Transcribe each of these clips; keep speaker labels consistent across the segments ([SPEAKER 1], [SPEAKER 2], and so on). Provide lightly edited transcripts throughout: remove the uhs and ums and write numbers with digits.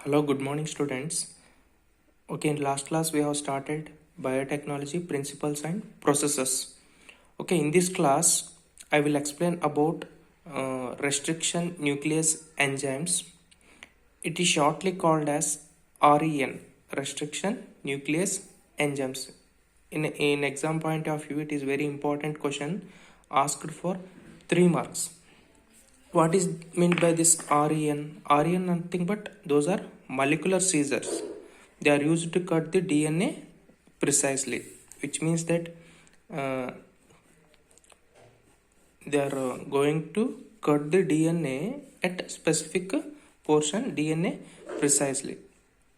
[SPEAKER 1] Hello, good morning, students. Okay, in last class we have started biotechnology principles and processes. Okay, in this class I will explain about restriction nuclease enzymes. It is shortly called as REN, restriction nuclease enzymes. In exam point of view, it is very important question asked for 3 marks. What is meant by this REN? REN nothing but those are molecular scissors. They are used to cut the DNA precisely, which means that uh, they are going to cut the DNA at specific portion DNA precisely,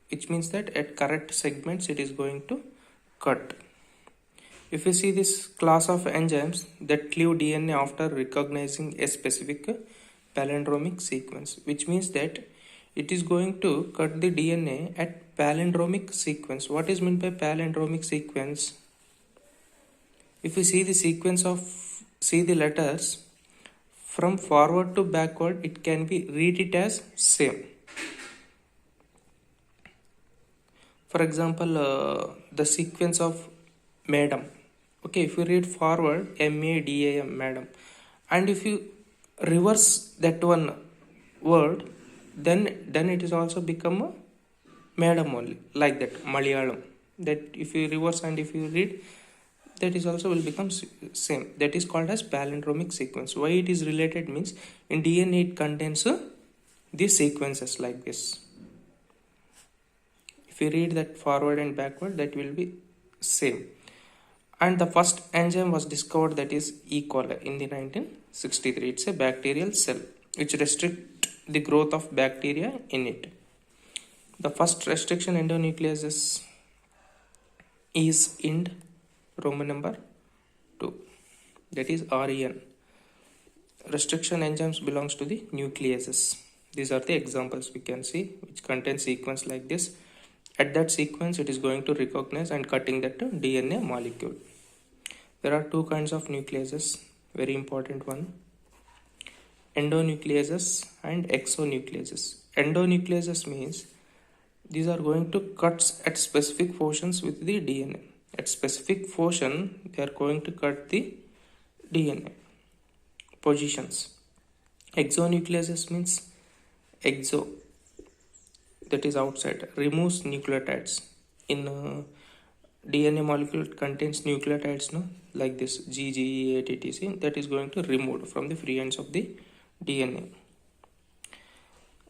[SPEAKER 1] which means that at correct segments it is going to cut. If you see this class of enzymes that cleave DNA after recognizing a specific palindromic sequence, which means that it is going to cut the DNA at palindromic sequence. What is meant by palindromic sequence? If you see the sequence of see the letters from forward to backward, it can be read it as same. For example, the sequence of madam. Okay, if you read forward MADAM, madam, and if you reverse that one word, then it is also become a madam only, like that Malayalam. That if you reverse and if you read, that is also will become same. That is called as palindromic sequence. Why it is related means in DNA it contains these sequences like this. If you read that forward and backward, that will be same. And the first enzyme was discovered, that is E. coli, in the 1963. It's a bacterial cell which restrict the growth of bacteria in it. The first restriction endonucleases is IND Roman number 2, that is REN. Restriction enzymes belongs to the nucleases. These are the examples we can see which contain sequence like this. At that sequence it is going to recognize and cutting that DNA molecule. There are two kinds of nucleases, very important one, endonucleases and exonucleases. Endonucleases means these are going to cut at specific portions with the DNA. At specific portion they are going to cut the DNA positions. Exonucleases means exo, that is outside, removes nucleotides. In DNA molecule contains nucleotides, no, like this G, G, E, A, T, T, C, that is going to remove from the free ends of the DNA.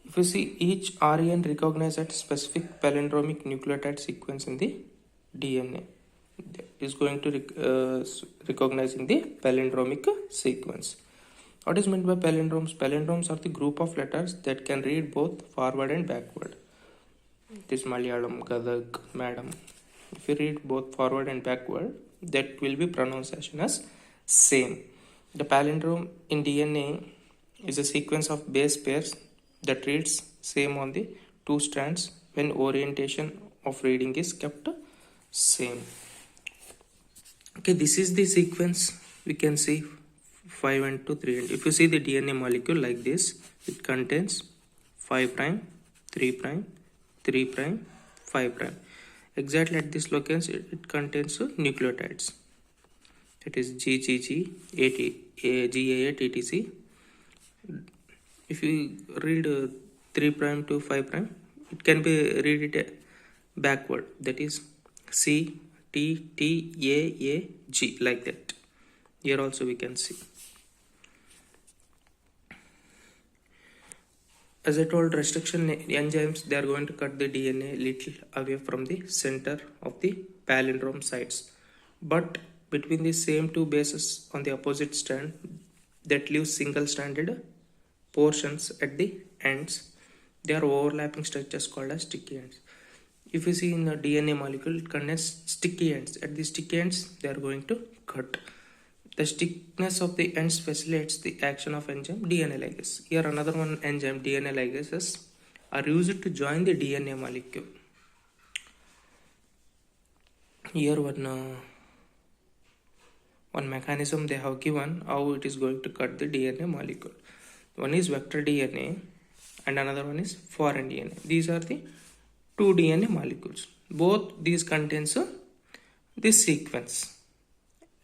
[SPEAKER 1] If you see, each REN recognizes a specific palindromic nucleotide sequence in the DNA. Is going to recognizing the palindromic sequence. What is meant by palindromes? Palindromes are the group of letters that can read both forward and backward. This Malayalam, Gadag, madam. If you read both forward and backward, that will be pronunciation as same. The palindrome in DNA is a sequence of base pairs that reads same on the two strands when orientation of reading is kept same. Okay, this is the sequence we can see 5 and 2, 3 and if you see the DNA molecule like this, it contains 5 prime, 3 prime, 3 prime, 5 prime. Exactly at this location it contains nucleotides, that is GGG, GAA, TTC. If you read 3 prime to 5 prime, it can be read it backward, that is C, T, T, A, G, like that. Here also we can see. As I told, restriction enzymes, they are going to cut the DNA little away from the center of the palindrome sites, but between the same two bases on the opposite strand that leaves single stranded portions at the ends, they are overlapping structures called as sticky ends. If you see in the DNA molecule, it contains sticky ends. At the sticky ends, they are going to cut. The stickiness of the ends facilitates the action of enzyme DNA ligase. Here another one enzyme, DNA ligases, are used to join the DNA molecule. Here one mechanism they have given how it is going to cut the DNA molecule. One is vector DNA and another one is foreign DNA. These are the two DNA molecules. Both these contains this sequence.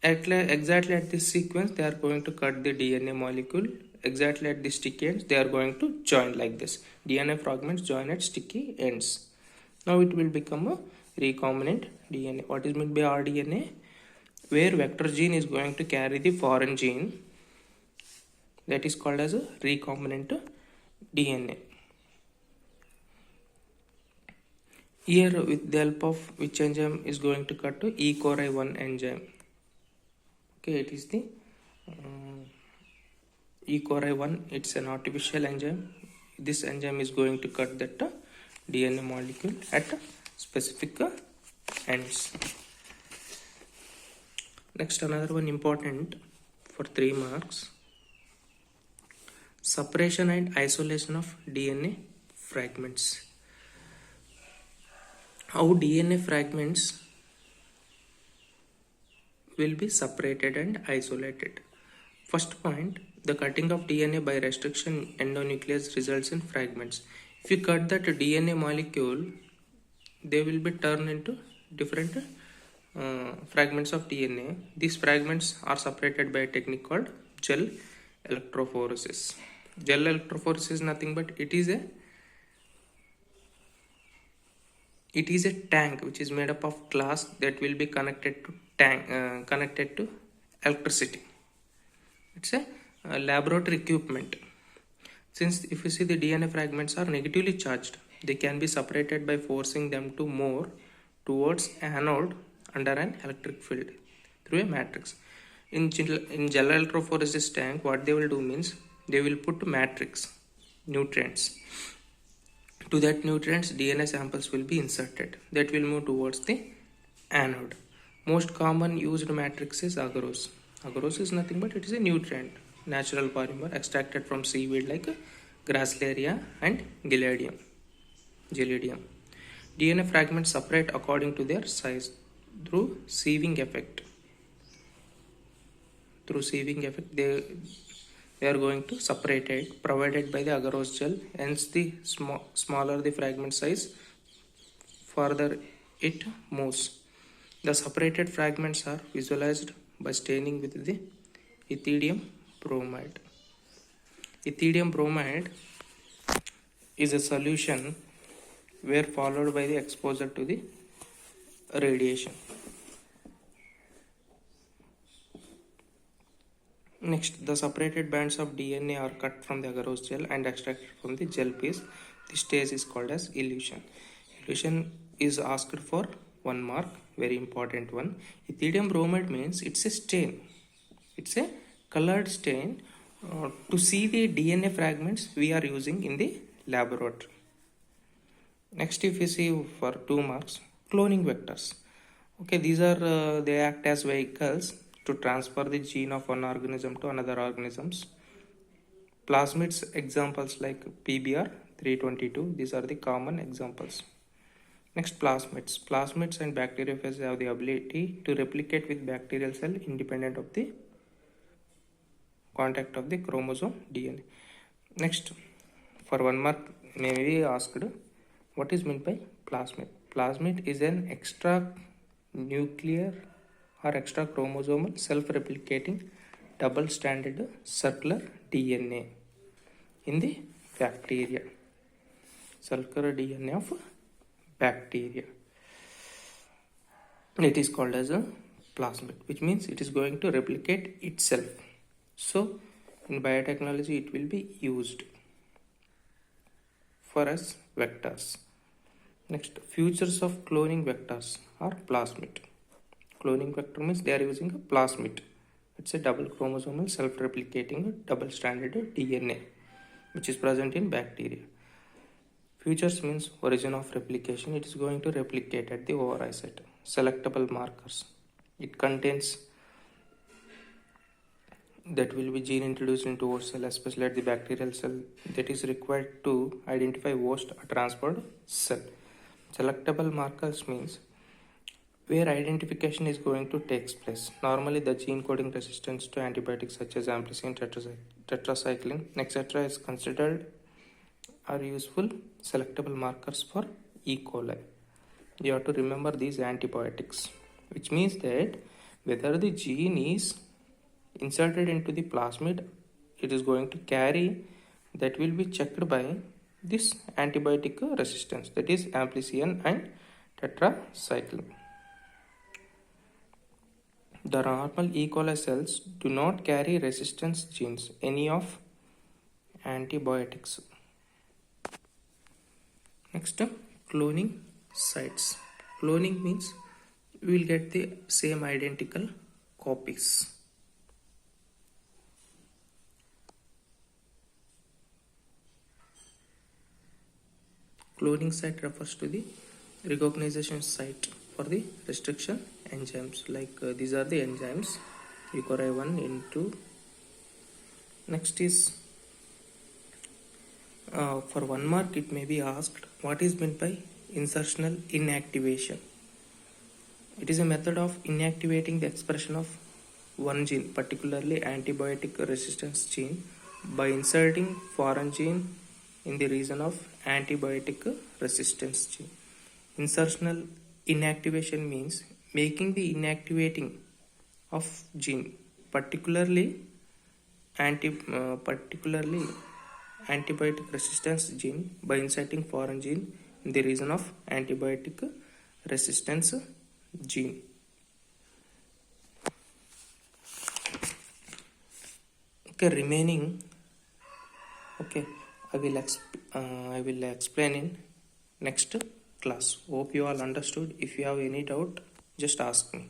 [SPEAKER 1] Exactly at this sequence, they are going to cut the DNA molecule. Exactly at the sticky ends, they are going to join like this. DNA fragments join at sticky ends. Now it will become a recombinant DNA. What is meant by rDNA? Where vector gene is going to carry the foreign gene, that is called as a recombinant DNA. Here, with the help of which enzyme is going to cut to E. coli 1 enzyme. Okay, it is the E. coli 1. It's an artificial enzyme. This enzyme is going to cut that DNA molecule at specific ends. Next, another one important for 3 marks. Separation and isolation of DNA fragments. How DNA fragments will be separated and isolated. First point, the cutting of DNA by restriction endonuclease results in fragments. If you cut that DNA molecule, they will be turned into different fragments of DNA. These fragments are separated by a technique called gel electrophoresis. Gel electrophoresis is nothing but it is a tank which is made up of glass that will be connected to electricity. It's a laboratory equipment. Since if you see the DNA fragments are negatively charged, they can be separated by forcing them to move towards anode under an electric field through a matrix. In gel electrophoresis tank, what they will do means they will put matrix nutrients. To that nutrients, DNA samples will be inserted that will move towards the anode. Most common used matrix is agarose. Agarose is nothing but it is a nutrient, natural polymer extracted from seaweed like Gracilaria and Gelidium. DNA fragments separate according to their size through sieving effect. Through sieving effect, they are going to separate it provided by the agarose gel. Hence, the smaller the fragment size, further it moves. The separated fragments are visualized by staining with the ethidium bromide. Ethidium bromide is a solution where followed by the exposure to the radiation. Next, the separated bands of DNA are cut from the agarose gel and extracted from the gel piece. This stage is called as elution. Elution is asked for 1 mark, very important one. Ethidium bromide means it's a stain. It's a colored stain. To see the DNA fragments we are using in the laboratory. Next, if you see for 2 marks, cloning vectors. Okay, these are they act as vehicles to transfer the gene of one organism to another organisms. Plasmids examples like PBR 322, these are the common examples. Next, plasmids. Plasmids and bacteriophages have the ability to replicate with bacterial cell independent of the contact of the chromosome DNA. Next, for 1 mark, may be asked, what is meant by plasmid? Plasmid is an extra nuclear or extra chromosomal self-replicating double-stranded circular DNA in the bacteria. Circular DNA of bacteria. It is called as a plasmid, which means it is going to replicate itself. So, in biotechnology, it will be used for as vectors. Next, features of cloning vectors are plasmid. Cloning vector means they are using a plasmid. It's a double chromosomal self-replicating double-stranded DNA which is present in bacteria. Features means origin of replication. It is going to replicate at the ORI site. Selectable markers. It contains that will be gene introduced into host cell, especially at the bacterial cell, that is required to identify host or transferred cell. Selectable markers means where identification is going to take place. Normally, the gene coding resistance to antibiotics such as ampicillin, tetracycline, etc. is considered are useful selectable markers for E. coli. You have to remember these antibiotics, which means that whether the gene is inserted into the plasmid, it is going to carry, that will be checked by this antibiotic resistance, that is amplicillin and tetracycline. The normal E. coli cells do not carry resistance genes, any of antibiotics. Next, cloning sites. Cloning means we will get the same identical copies. Cloning site refers to the recognition site for the restriction enzymes, like these are the enzymes UCORI1, N2. Next is for 1 mark it may be asked, what is meant by insertional inactivation? It is a method of inactivating the expression of one gene, particularly antibiotic resistance gene, by inserting foreign gene in the region of antibiotic resistance gene. Insertional inactivation means making the inactivating of gene, particularly antibiotic resistance gene, by inserting foreign gene in the region of antibiotic resistance gene. Okay, remaining, okay, I will explain in next class. Hope you all understood. If you have any doubt, just ask me.